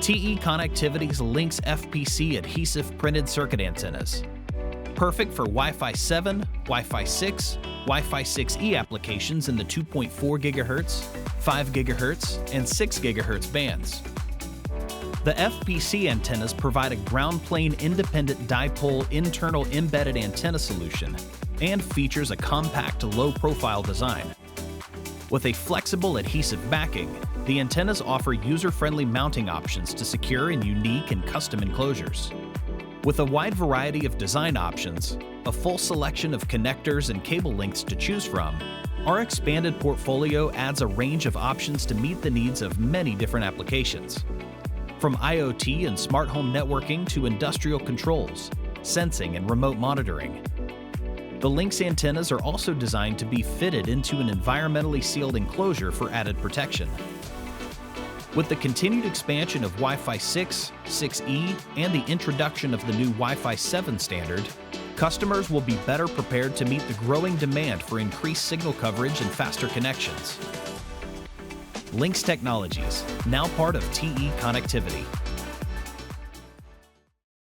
TE Connectivity's Lynx FPC adhesive printed circuit antennas. Perfect for Wi-Fi 7, Wi-Fi 6, Wi-Fi 6E applications in the 2.4 GHz, 5 GHz, and 6 GHz bands. The FPC antennas provide a ground plane independent dipole internal embedded antenna solution and features a compact low-profile design. With a flexible adhesive backing, the antennas offer user-friendly mounting options to secure in unique and custom enclosures. With a wide variety of design options, a full selection of connectors and cable lengths to choose from, our expanded portfolio adds a range of options to meet the needs of many different applications. From IoT and smart home networking to industrial controls, sensing and remote monitoring. The Lynx antennas are also designed to be fitted into an environmentally sealed enclosure for added protection. With the continued expansion of Wi-Fi 6, 6E, and the introduction of the new Wi-Fi 7 standard, customers will be better prepared to meet the growing demand for increased signal coverage and faster connections. Lynx Technologies, now part of TE Connectivity.